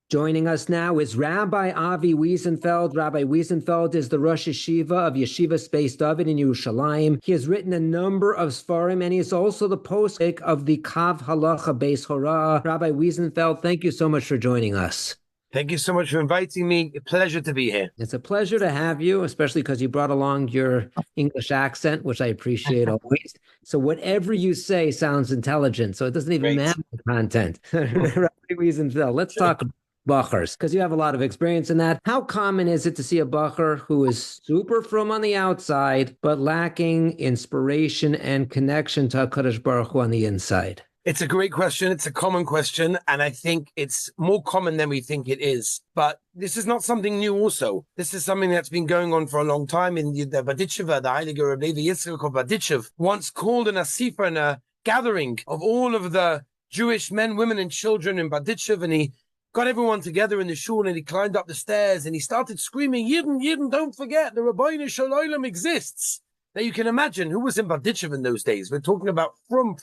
Joining us now is Rabbi Avi Wiesenfeld. Rabbi Wiesenfeld is the Rosh Yeshiva of Yeshiva Space David in Yerushalayim. He has written a number of Sfarim, and he is also the posek of the Kav Halacha Beis Hora. Rabbi Wiesenfeld, thank you so much for joining us. Thank you so much for inviting me. A pleasure to be here. It's a pleasure to have you, especially because you brought along your English accent, which I appreciate always. So whatever you say sounds intelligent, so it doesn't even matter the content. Rabbi Wiesenfeld, let's talk about bachers, because you have a lot of experience in that. How common is it to see a bacher who is super frum on the outside, but lacking inspiration and connection to HaKadosh Baruch Hu on the inside? It's a great question. It's a common question, and I think it's more common than we think it is. But this is not something new also. This is something that's been going on for a long time. In the Baditcheva, the Heilige Rebbe Levi Yitzchak of Baditchev, once called an asifa and a gathering of all of the Jewish men, women, and children in Baditchev, and he got everyone together in the shul, and he climbed up the stairs and he started screaming, Yidden, Yidden, don't forget, the Rabbeinu Shalom exists. Now you can imagine who was in Baditchev in those days. We're talking about from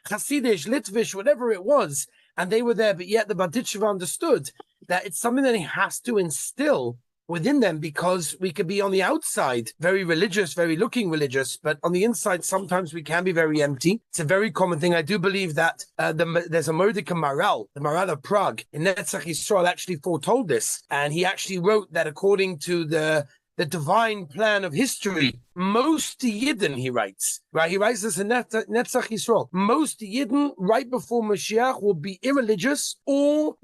Hasidish, Litvish, whatever it was, and they were there, but yet the Baditchev understood that it's something that he has to instill within them, because we could be on the outside very religious, very looking religious, but on the inside sometimes we can be very empty. It's a very common thing. I do believe that there's a Mordecai Maral, the Maral of Prague, in Netzach Yisrael actually foretold this, and he actually wrote that according to the divine plan of history, most Yidden, he writes, right? He writes this in Netzach Yisrael. Most Yidden, right before Mashiach, will be irreligious or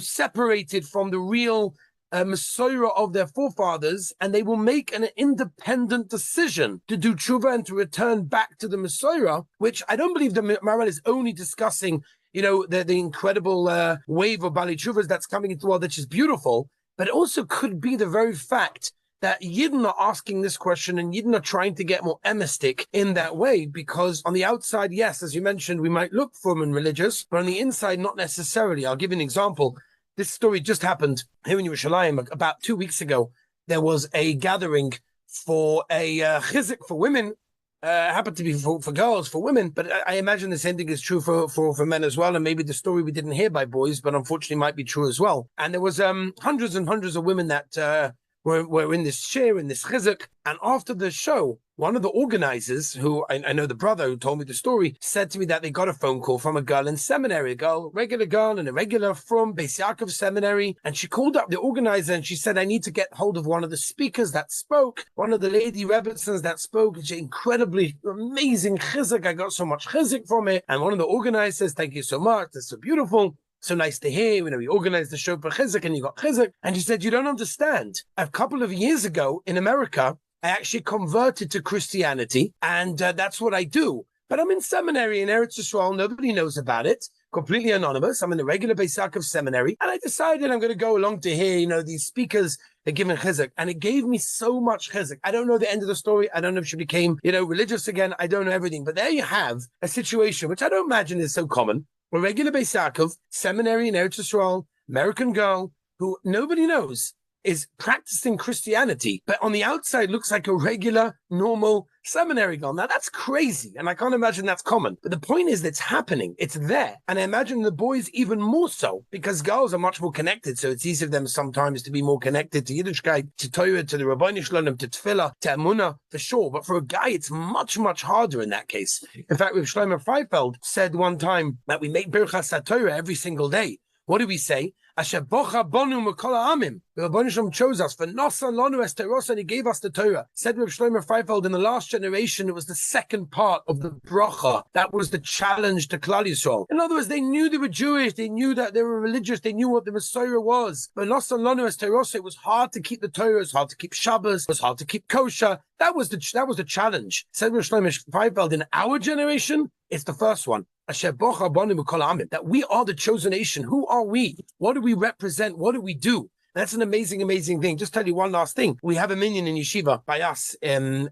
separated from the real Messiah of their forefathers, and they will make an independent decision to do tshuva and to return back to the Messiah, which I don't believe the Maral is only discussing, the incredible wave of Bali Tshuvas that's coming into the world, which is beautiful, but it also could be the very fact that Yidden are asking this question, and Yidden are trying to get more emistic in that way, because on the outside, yes, as you mentioned, we might look frum and religious, but on the inside, not necessarily. I'll give you an example. This story just happened here in Yerushalayim about 2 weeks ago. There was a gathering for a chizik for women. Happened to be for girls, for women, but I imagine the same thing is true for men as well. And maybe the story we didn't hear by boys, but unfortunately might be true as well. And there was hundreds and hundreds of women that were in this share, in this chizik. And after the show, one of the organizers, who I know the brother who told me the story, said to me that they got a phone call from a girl in seminary, regular girl and a regular from Beis Yaakov seminary. And she called up the organizer and she said, I need to get hold of one of the speakers that spoke, one of the lady Rebbitzins that spoke. It's incredibly amazing chizik. I got so much chizik from it. And one of the organizers says, thank you so much. That's so beautiful. So nice to hear, we organized the show for chizik and you got chizik. And she said, you don't understand. A couple of years ago in America, I actually converted to Christianity, and that's what I do. But I'm in seminary in Eretz Yisrael. Nobody knows about it. Completely anonymous. I'm in the regular Beis Yaakov seminary, and I decided I'm going to go along to hear, these speakers are giving chizuk, and it gave me so much chizuk. I don't know the end of the story. I don't know if she became, religious again. I don't know everything. But there you have a situation which I don't imagine is so common. A regular Beis Yaakov seminary in Eretz Yisrael, American girl who nobody knows is practicing Christianity, but on the outside looks like a regular, normal seminary girl. Now that's crazy, and I can't imagine that's common. But the point is, it's happening. It's there. And I imagine the boys even more so, because girls are much more connected, so it's easy for them sometimes to be more connected to Yiddishkeit, to Torah, to the Rabbeinu Shalom, to Tefillah, to Emunah, for sure. But for a guy, it's much, much harder in that case. In fact, Rav Shlomo Freifeld said one time that we make Birchas HaTorah every single day. What do we say? Asher bocha bonu mekol ha'amim. The Rabbeinu Shalom chose us for nosan lanu es teros, and he gave us the Torah. Said Rav Shlomo Freifeld, in the last generation, it was the second part of the bracha. That was the challenge to Klal Yisrael. In other words, they knew they were Jewish, they knew that they were religious, they knew what the Messiah was. But nosan lanu es teros, it was hard to keep the Torah, it was hard to keep Shabbos, it was hard to keep kosher. That was the challenge. Said Rav Shlomo Freifeld, in our generation, it's the first one. That we are the chosen nation. Who are we? What do we represent? What do we do? That's an amazing, amazing thing. Just tell you one last thing. We have a minyan in yeshiva by us, and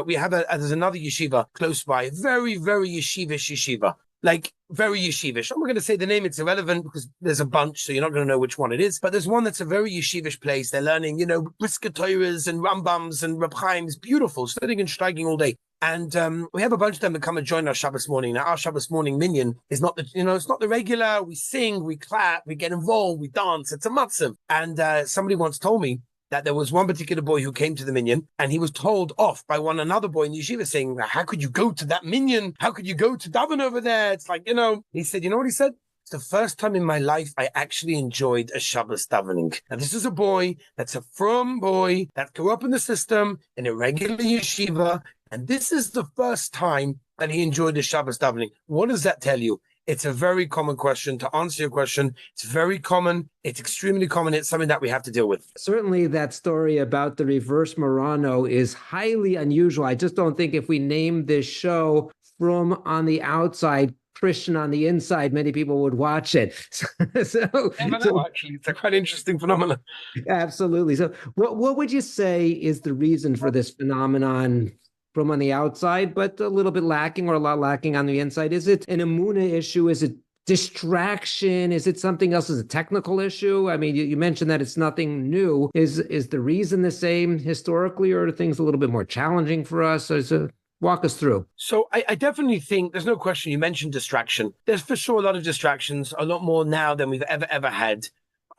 we have there's another yeshiva close by. Very, very yeshivish yeshiva. Like, very yeshivish. I'm not going to say the name, it's irrelevant because there's a bunch, so you're not going to know which one it is. But there's one that's a very yeshivish place. They're learning, brisket Torahs and Rambams and Reb Chaim's. Beautiful, studying and striking all day. And we have a bunch of them that come and join our Shabbos morning. Now, our Shabbos morning minyan is not it's not the regular. We sing, we clap, we get involved, we dance. It's a matzav. And somebody once told me that there was one particular boy who came to the minyan and he was told off by another boy in yeshiva saying, how could you go to that minyan? How could you go to daven over there? It's like, he said, you know what he said? It's the first time in my life I actually enjoyed a Shabbos davening. Now, this is a boy that's a frum boy that grew up in the system in a regular yeshiva. And this is the first time that he enjoyed the Shabbos davening. What does that tell you? It's a very common question. To answer your question, it's very common. It's extremely common. It's something that we have to deal with. Certainly that story about the reverse Marano is highly unusual. I just don't think if we name this show From on the Outside, Christian on the Inside, many people would watch it. Actually, it's a quite interesting phenomenon. Absolutely. So what would you say is the reason for this phenomenon from on the outside, but a little bit lacking or a lot lacking on the inside? Is it an Emunah issue? Is it distraction? Is it something else? Is it a technical issue? I mean, you mentioned that it's nothing new. Is the reason the same historically, or are things a little bit more challenging for us? Walk us through. So I definitely think there's no question. You mentioned distraction. There's for sure a lot of distractions, a lot more now than we've ever had.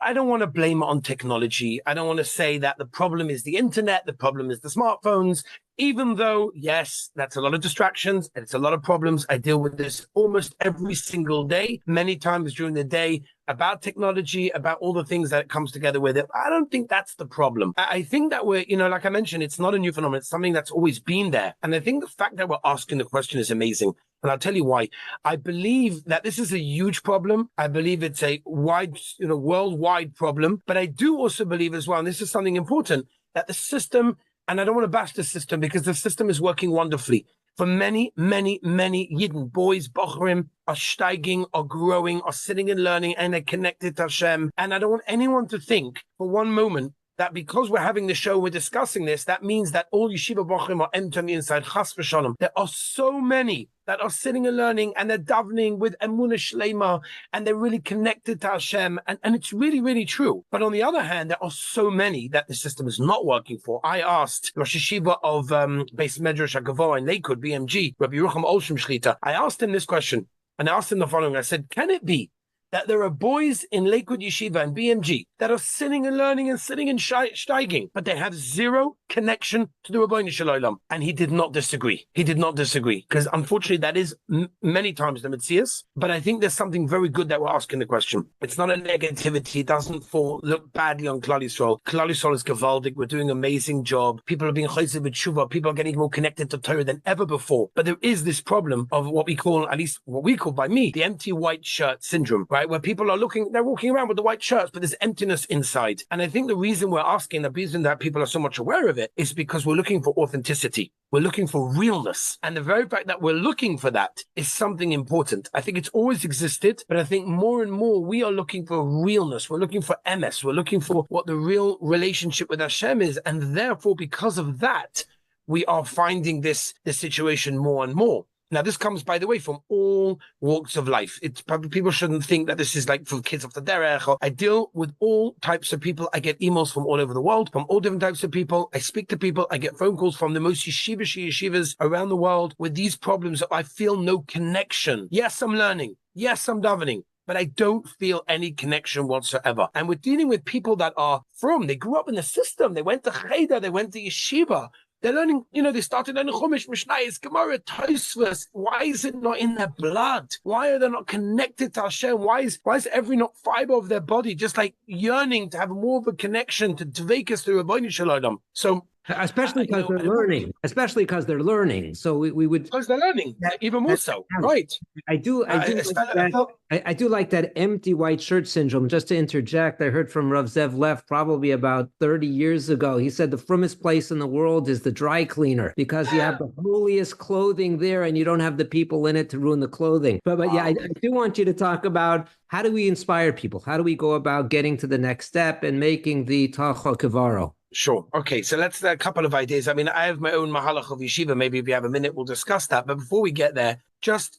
I don't want to blame it on technology. I don't want to say that the problem is the internet, the problem is the smartphones, even though, yes, that's a lot of distractions and it's a lot of problems. I deal with this almost every single day, many times during the day, about technology, about all the things that comes together with it. I don't think that's the problem. I think that we're, like I mentioned, it's not a new phenomenon. It's something that's always been there. And I think the fact that we're asking the question is amazing. And I'll tell you why. I believe that this is a huge problem. I believe it's a worldwide problem. But I do also believe as well, and this is something important, that the system, and I don't want to bash the system because the system is working wonderfully. For many, many, many Yidden, boys, Bochrim, are steiging, are growing, are sitting and learning, and they're connected to Hashem. And I don't want anyone to think for one moment that because we're having the show, we're discussing this, that means that all Yeshiva Bochrim are empty on the inside. Chas v'shalom. There are so many that are sitting and learning, and they're davening with Emunah Shlema, and they're really connected to Hashem, and it's really, really true. But on the other hand, there are so many that the system is not working for. I asked Rosh Yeshiva of Beis Medrash HaGavoah in Lakewood, BMG, Rabbi Yerucham Olshem Shlita. I asked him this question, and I asked him the following. I said, can it be that there are boys in Lakewood Yeshiva and BMG that are sitting and learning and sitting and steiging, but they have zero connection to the Rabbeinu Shalom? And he did not disagree. He did not disagree, because unfortunately that is many times the Metzias. But I think there's something very good that we're asking the question. It's not a negativity. It doesn't look badly on Klal Yisrael. Klal Yisrael is gewaldig. We're doing an amazing job. People are being chayzer with tshuva. People are getting more connected to Torah than ever before. But there is this problem of what we call, at least what we call by me, the empty white shirt syndrome, right? Where people are they're walking around with the white shirts, but there's emptiness inside. And I think the reason we're asking, the reason that people are so much aware of it, is because we're looking for authenticity. We're looking for realness. And the very fact that we're looking for that is something important. I think it's always existed, but I think more and more we are looking for realness. We're looking for MS. We're looking for what the real relationship with Hashem is. And therefore, because of that, we are finding this situation more and more. Now, this comes, by the way, from all walks of life. It's probably, people shouldn't think that this is like for kids off the derech. I deal with all types of people. I get emails from all over the world, from all different types of people. I speak to people. I get phone calls from the most yeshivas around the world with these problems. I feel no connection. Yes, I'm learning. Yes, I'm davening. But I don't feel any connection whatsoever. And we're dealing with people that are they grew up in the system. They went to Cheder. They went to yeshiva. They're learning, they started learning Chumash, Mishnayos, Gemara, Tosfos. Why is it not in their blood? Why are they not connected to Hashem? Why is every not fiber of their body just like yearning to have more of a connection to Dveikus, to Rabbeinu Shalom? So, especially because they're learning. Especially because they're learning. So we would, because they're learning even more so, right? I do like that empty white shirt syndrome. Just to interject, I heard from Rav Zev Leff probably about 30 years ago. He said the frummest place in the world is the dry cleaner, because you have the holiest clothing there and you don't have the people in it to ruin the clothing. But yeah, I do want you to talk about, how do we inspire people? How do we go about getting to the next step and making the Tacha Kivaro? Sure. Okay. So let's a couple of ideas. I mean, I have my own mahalach of yeshiva. Maybe if you have a minute, we'll discuss that. But before we get there, just,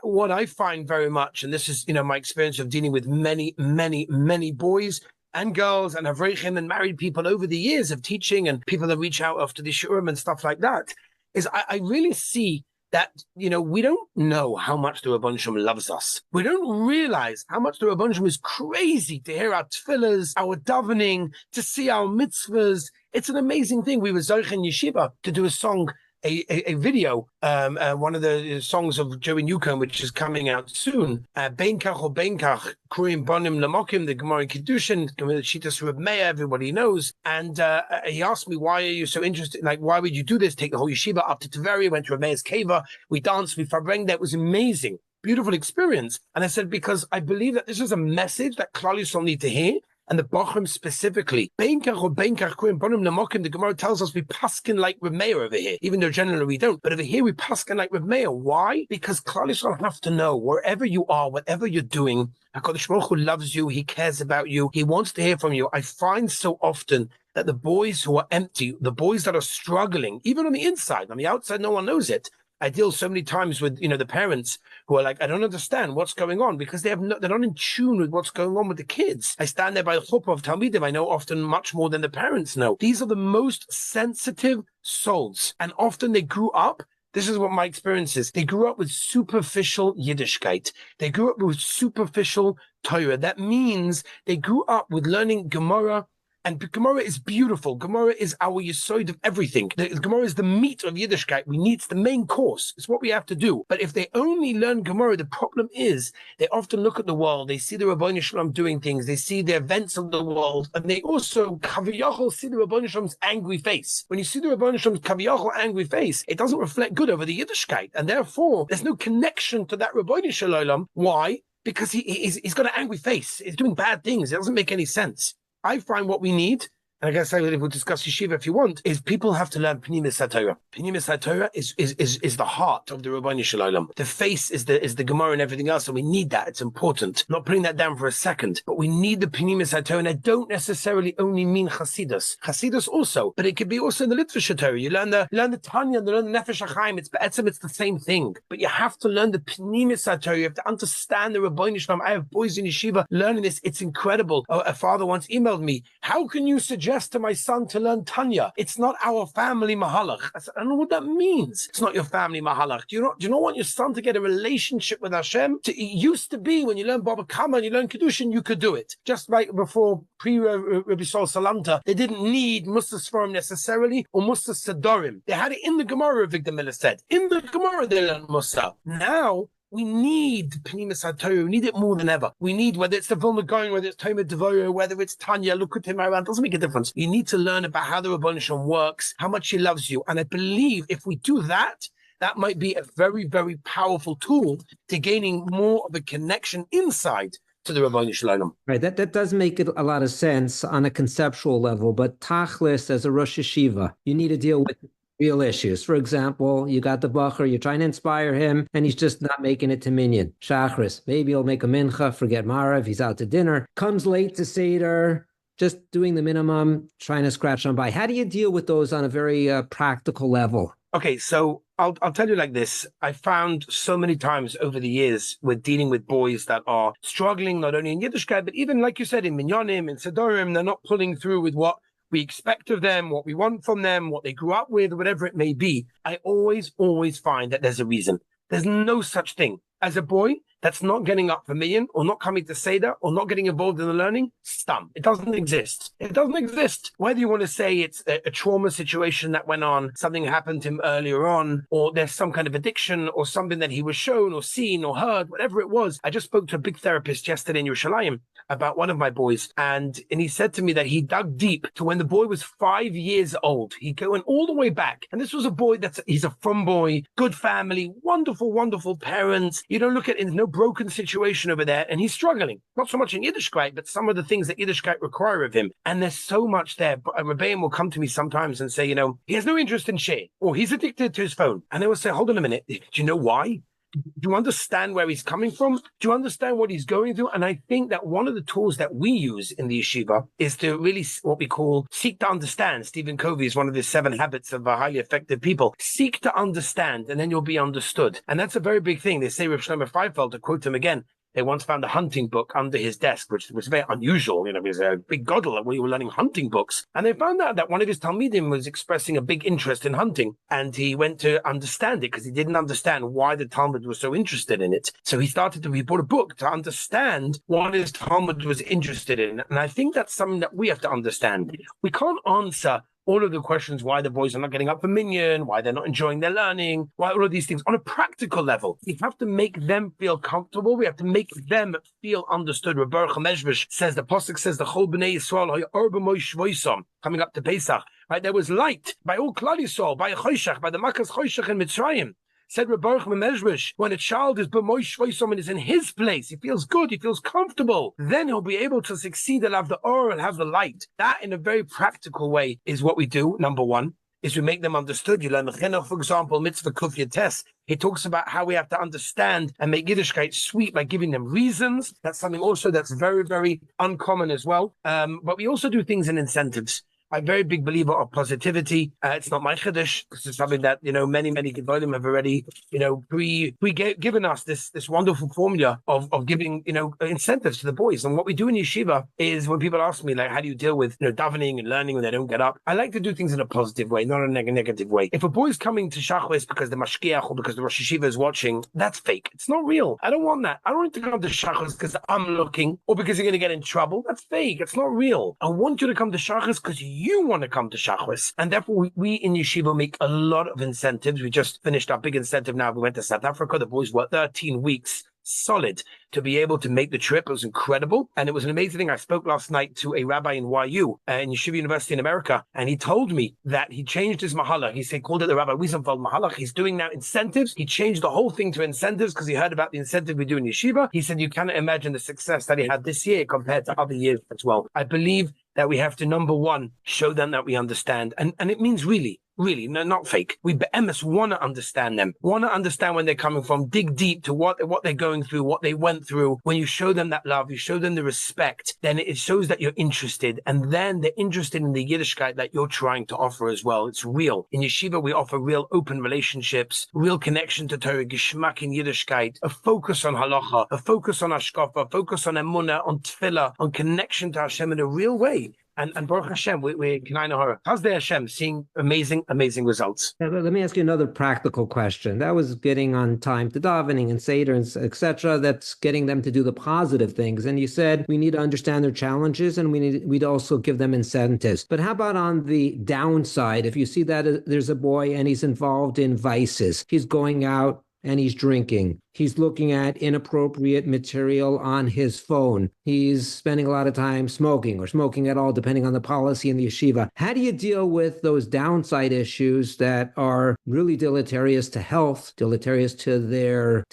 what I find very much, and this is, my experience of dealing with many, many, many boys and girls and avrechim and married people over the years of teaching, and people that reach out after the shurim and stuff like that, is I really see that, we don't know how much the Rebbeinu Shalom loves us. We don't realize how much the Rebbeinu Shalom is crazy to hear our tefillahs, our davening, to see our mitzvahs. It's an amazing thing. We were Zoich in Yeshiva to do a song, a video, one of the songs of Joey Newcomb, which is coming out soon. Beinkach or Beinkach, Kurim Bonim Lamokim, the Gemara in Kiddushin, Shitas Reb Meir, everybody knows. And he asked me, why are you so interested? Like, why would you do this? Take the whole yeshiva up to Tveria, went to Reb Meir's Keva, we danced, we farbreng. That was amazing. Beautiful experience. And I said, because I believe that this is a message that Klal Yisrael need to hear. And the Bochum specifically, Beinkach or Beinkach, Bonim Lamokim, the Gemara tells us we paskin like Reb Meir over here, even though generally we don't. But over here we paskin like Reb Meir. Why? Because Klal Yisrael have to know, wherever you are, whatever you're doing, HaKadosh Baruch Hu loves you, He cares about you, He wants to hear from you. I find so often that the boys who are empty, the boys that are struggling, even on the inside, on the outside, no one knows it. I deal so many times with, the parents who are like, I don't understand what's going on, because they're not in tune with what's going on with the kids. I stand there by the chuppah of Talmidim. I know often much more than the parents know. These are the most sensitive souls. And often they grew up. This is what my experience is. They grew up with superficial Yiddishkeit. They grew up with superficial Torah. That means they grew up with learning Gemara. And Gemara is beautiful. Gemara is our yesod of everything. The Gemara is the meat of Yiddishkeit. It's the main course. It's what we have to do. But if they only learn Gemara, the problem is they often look at the world. They see the Rebbeinu Shalom doing things. They see the events of the world. And they also, Kaviyachol, see the Rebbeinu Shalom's angry face. When you see the Rebbeinu Shalom's Kaviyachol angry face, it doesn't reflect good over the Yiddishkeit. And therefore, there's no connection to that Rebbeinu Shalom. Why? Because he's got an angry face. He's doing bad things. It doesn't make any sense. I find what we need, and I guess we'll discuss yeshiva if you want, is people have to learn Pnimis HaTorah. Pnimis HaTorah is the heart of the Rebbeinu Shalom. The face is the Gemara and everything else, and we need that. It's important. Not putting that down for a second, but we need the Pnimis HaTorah, and I don't necessarily only mean Chasidus. Chasidus also, but it could be also in the Litvish Torah. You learn the Tanya, you learn the Nefesh HaChaim. It's the same thing, but you have to learn the Pnimis HaTorah. You have to understand the Rebbeinu Shalom. I have boys in yeshiva learning this. It's incredible. A father once emailed me, how can you suggest to my son to learn Tanya? It's not our family mahalach. I said, I don't know what that means. It's not your family mahalach. Do you not want your son to get a relationship with Hashem? It used to be when you learn Baba Kama and you learn Kiddushin, you could do it. Just like before pre-Rabbi Sol Salanta, they didn't need Musa Sforim necessarily or Musa Sedorim. They had it in the Gemara, Victor Miller said. In the Gemara they learned Musa. Now, we need Pnimis HaTorah. We need it more than ever. We need, whether it's the Vilna Gaon, whether it's Talmud Devorah, whether it's Tanya, Lukutim Aran, doesn't make a difference. You need to learn about how the Rebbeinu Shalom works, how much He loves you. And I believe if we do that, that might be a very, very powerful tool to gaining more of a connection inside to the Rebbeinu Shalom. Right, that does make it a lot of sense on a conceptual level, but Tachlis, as a Rosh Yeshiva, you need to deal with real issues. For example, you got the Bacher, you're trying to inspire him, and he's just not making it to Minyan. Shachris, maybe he'll make a mincha, forget Marav, he's out to dinner, comes late to Seder, just doing the minimum, trying to scratch on by. How do you deal with those on a very practical level? Okay, so I'll tell you like this. I found so many times over the years with dealing with boys that are struggling, not only in Yiddishkeit, but even, like you said, in Minyanim, in Sedorim, they're not pulling through with what we expect of them, what we want from them, what they grew up with, whatever it may be. I always find that there's a reason. There's no such thing. As a boy that's not getting up for Minyan or not coming to Seder or not getting involved in the learning, stum. It doesn't exist. It doesn't exist. Whether you want to say it's a trauma situation that went on, something happened to him earlier on, or there's some kind of addiction or something that he was shown or seen or heard, whatever it was. I just spoke to a big therapist yesterday in Yerushalayim about one of my boys, and he said to me that he dug deep to when the boy was 5 years old. He went all the way back, and this was a boy he's a frum boy, good family, wonderful parents. You don't look at it, no broken situation over there, and he's struggling. Not so much in Yiddishkeit, but some of the things that Yiddishkeit require of him. And there's so much there. But Rebbeim will come to me sometimes and say, he has no interest in share, or he's addicted to his phone. And they will say, hold on a minute, do you know why? Do you understand where he's coming from? Do you understand what he's going through? And I think that one of the tools that we use in the yeshiva is to really what we call seek to understand. Stephen Covey is one of the 7 habits of highly effective people. Seek to understand, and then you'll be understood. And that's a very big thing. They say, Rav Shlomo Feifeld, to quote him again, they once found a hunting book under his desk, which was very unusual. He was a big godel where you were learning hunting books. And they found out that one of his Talmidim was expressing a big interest in hunting. And he went to understand it because he didn't understand why the Talmud was so interested in it. So he bought a book to understand what his Talmud was interested in. And I think that's something that we have to understand. We can't answer all of the questions why the boys are not getting up for minyan, why they're not enjoying their learning, why all of these things on a practical level. We have to make them feel comfortable. We have to make them feel understood. Rebbe Mezhbish says, the Pasuk says, the Chol B'nai Yisrael, coming up to Pesach, right? There was light by all Klal Yisrael, by Choshech, by the Makas Choshech in Mitzrayim. Said Rebbe Mezhbish, when a child is b'moy shvoisom and is in his place, he feels good, he feels comfortable, then he'll be able to succeed and have the aura and have the light. That, in a very practical way, is what we do. Number one, is we make them understood. You learn the Chinuch, for example, Mitzvah Kuf Yates. He talks about how we have to understand and make Yiddishkeit sweet by giving them reasons. That's something also that's very, very uncommon as well. But we also do things in incentives. I'm a very big believer of positivity. It's not my chiddush. This is something that, many Gedolim have already, given us this wonderful formula of giving, incentives to the boys. And what we do in yeshiva is when people ask me, like, how do you deal with, davening and learning when they don't get up? I like to do things in a positive way, not in a negative way. If a boy's coming to Shachris because the mashkiach or because the Rosh Yeshiva is watching, that's fake. It's not real. I don't want that. I don't want you to come to Shachris because I'm looking or because you're going to get in trouble. That's fake. It's not real. I want you to come to Shachris because you want to come to Shachris. And therefore, we in Yeshiva make a lot of incentives. We just finished our big incentive now. We went to South Africa. The boys worked 13 weeks solid to be able to make the trip. It was incredible. And it was an amazing thing. I spoke last night to a rabbi in YU, in Yeshiva University in America, and he told me that he changed his mahalach. He called it the Rabbi Wiesenfeld mahalach. He's doing now incentives. He changed the whole thing to incentives because he heard about the incentive we do in Yeshiva. He said, you cannot imagine the success that he had this year compared to other years as well. I believe that we have to, number one, show them that we understand. And it means really, no, not fake. We be'emes want to understand them, want to understand when they're coming from, dig deep to what they're going through, what they went through. When you show them that love, you show them the respect, then it shows that you're interested. And then they're interested in the Yiddishkeit that you're trying to offer as well. It's real. In Yeshiva, we offer real open relationships, real connection to Torah, Geschmack in Yiddishkeit, a focus on halacha, a focus on hashkafa, a focus on emunah, on tefillah, on connection to Hashem in a real way. And Baruch Hashem, we can I know her. How's the Hashem seeing amazing results? Let me ask you another practical question. That was getting on time to davening and Seder, etc. That's getting them to do the positive things. And you said we need to understand their challenges and we'd also give them incentives. But how about on the downside? If you see that there's a boy and he's involved in vices, he's going out and he's drinking. He's looking at inappropriate material on his phone. He's spending a lot of time smoking or smoking at all, depending on the policy in the yeshiva. How do you deal with those downside issues that are really deleterious to health, deleterious to their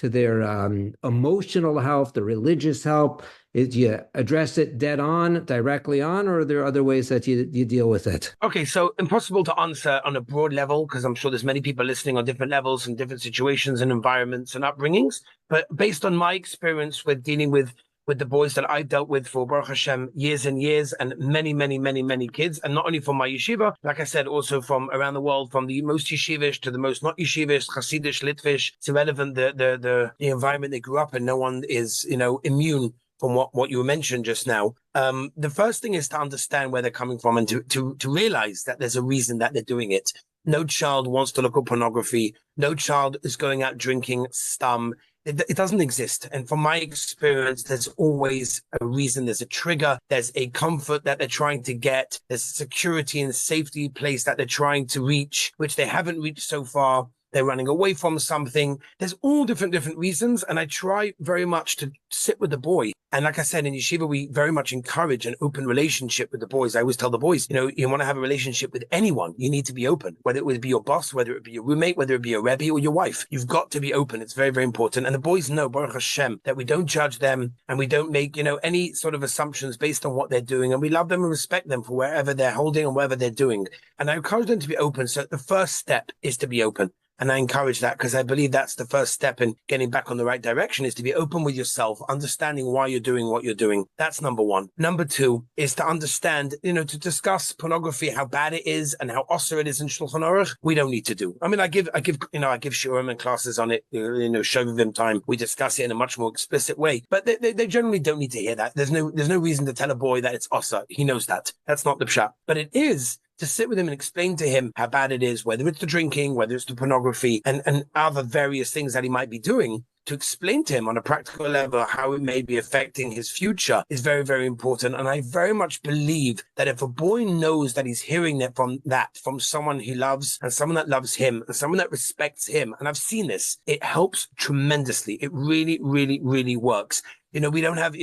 emotional health, the religious health? Do you address it dead on, directly on, or are there other ways that you deal with it? Okay, so impossible to answer on a broad level because I'm sure there's many people listening on different levels and different situations and environments and upbringings. But based on my experience with dealing with the boys that I've dealt with for Baruch Hashem years and years and many kids, and not only from my yeshiva, like I said, also from around the world, from the most yeshivish to the most not yeshivish, Hasidish, Litvish. It's irrelevant the environment they grew up in. No one is immune from what you mentioned just now. The first thing is to understand where they're coming from and to realize that there's a reason that they're doing it. No child wants to look at pornography. No child is going out drinking stum. It doesn't exist. And from my experience, there's always a reason. There's a trigger. There's a comfort that they're trying to get. There's a security and safety place that they're trying to reach, which they haven't reached so far. They're running away from something. There's all different reasons. And I try very much to sit with the boy. And like I said, in yeshiva, we very much encourage an open relationship with the boys. I always tell the boys, you want to have a relationship with anyone, you need to be open, whether it would be your boss, whether it be your roommate, whether it be your rebbe or your wife. You've got to be open. It's very, very important. And the boys know, Baruch Hashem, that we don't judge them and we don't make, any sort of assumptions based on what they're doing. And we love them and respect them for wherever they're holding and whatever they're doing. And I encourage them to be open. So the first step is to be open. And I encourage that because I believe that's the first step in getting back on the right direction, is to be open with yourself, understanding why you're doing what you're doing. That's number one. Number two is to understand, to discuss pornography, how bad it is and how osir it is in Shulchan Aruch. We don't need to do. I mean, I give shiurim and classes on it, Shovavim time. We discuss it in a much more explicit way, but they generally don't need to hear that. There's no reason to tell a boy that it's osir. He knows that. That's not the pshat. But it is to sit with him and explain to him how bad it is, whether it's the drinking, whether it's the pornography, and other various things that he might be doing, to explain to him on a practical level how it may be affecting his future is very, very important. And I very much believe that if a boy knows that he's hearing that from someone he loves and someone that loves him and someone that respects him, and I've seen this, it helps tremendously. It really, really, really works. We don't have,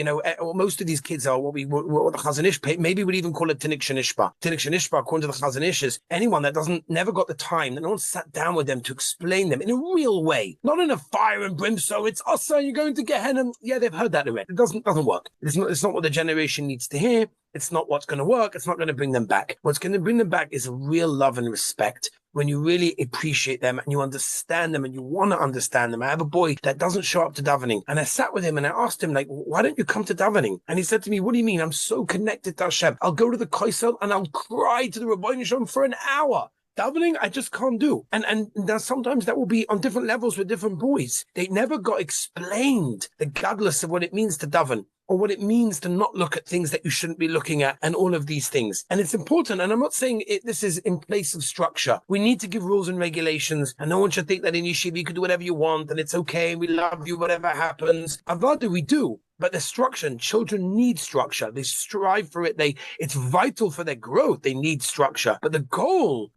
most of these kids are what the Chazon Ish, maybe we'd even call it Tinnik Shenishba. Tinnik Shenishba, according to the Chazon Ish, is anyone that never got the time, that no one sat down with them to explain them in a real way, not in a fire and brimstone. It's Asa, you're going to Gehenna. Yeah, they've heard that already. It doesn't work. It's not what the generation needs to hear. It's not what's going to work. It's not going to bring them back. What's going to bring them back is a real love and respect. When you really appreciate them and you understand them and you want to understand them. I have a boy that doesn't show up to davening, and I sat with him and I asked him, why don't you come to davening? And he said to me, what do you mean? I'm so connected to Hashem. I'll go to the Koisel and I'll cry to the Rabbeinu Shalom for an hour. Davening, I just can't do. And sometimes that will be on different levels with different boys. They never got explained the godless of what it means to daven, or what it means to not look at things that you shouldn't be looking at, and all of these things. And it's important, and I'm not saying this is in place of structure. We need to give rules and regulations, and no one should think that in yeshiva you can do whatever you want, and it's okay, we love you, whatever happens. Avada, we do. But the structure, and children need structure. They strive for it. It's vital for their growth. They need structure. But the goal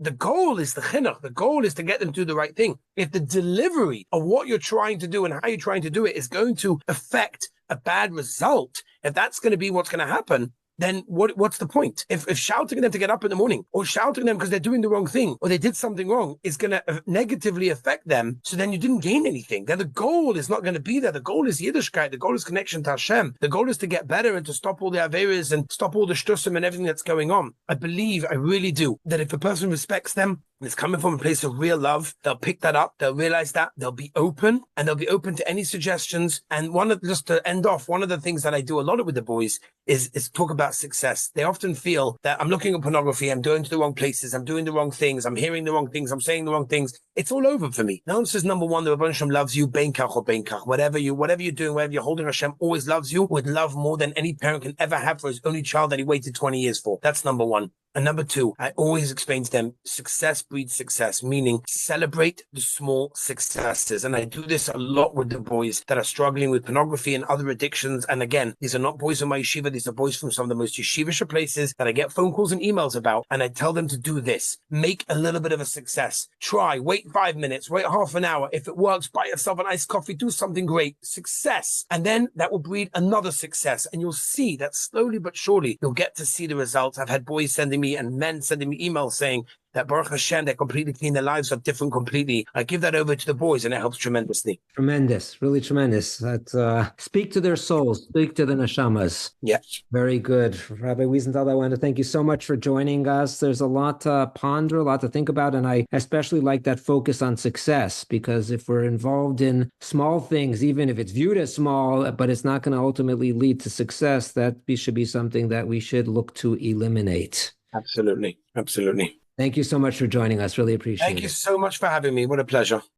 is the chinuch. The goal is to get them to do the right thing. If the delivery of what you're trying to do and how you're trying to do it is going to affect a bad result, if that's going to be what's going to happen, then what's the point? If shouting at them to get up in the morning, or shouting at them because they're doing the wrong thing, or they did something wrong, is going to negatively affect them, so then you didn't gain anything. Then the goal is not going to be there. The goal is Yiddishkeit. The goal is connection to Hashem. The goal is to get better and to stop all the averas and stop all the shtusim and everything that's going on. I really do, that if a person respects them, and it's coming from a place of real love, they'll pick that up, they'll realize that, they'll be open, and they'll be open to any suggestions. And just to end off, one of the things that I do a lot with the boys is talk about success. They often feel that I'm looking at pornography, I'm going to the wrong places, I'm doing the wrong things, I'm hearing the wrong things, I'm saying the wrong things. It's all over for me. No one says, number one, the Rebbeinu Shalom loves you, bein kach or bein kach. Whatever you're doing, whatever you're holding, Hashem always loves you with love more than any parent can ever have for his only child that he waited 20 years for. That's number one. And number two, I always explain to them, success breeds success, meaning celebrate the small successes. And I do this a lot with the boys that are struggling with pornography and other addictions. And again, these are not boys from my yeshiva. These are boys from some of the most yeshivish places that I get phone calls and emails about. And I tell them to do this. Make a little bit of a success. Try, wait 5 minutes, wait half an hour. If it works, buy yourself an iced coffee, do something great. Success. And then that will breed another success. And you'll see that slowly but surely, you'll get to see the results. I've had boys sending me and men sending me emails saying that Baruch Hashem, they're completely clean, their lives are different completely. I give that over to the boys and it helps tremendously. Tremendous, really tremendous. Speak to their souls, speak to the neshamas. Yeah. Very good. Rabbi Wiesenthal, I want to thank you so much for joining us. There's a lot to ponder, a lot to think about, and I especially like that focus on success, because if we're involved in small things, even if it's viewed as small, but it's not going to ultimately lead to success, that should be something that we should look to eliminate. Absolutely. Absolutely. Thank you so much for joining us. Really appreciate it. Thank you so much for having me. What a pleasure.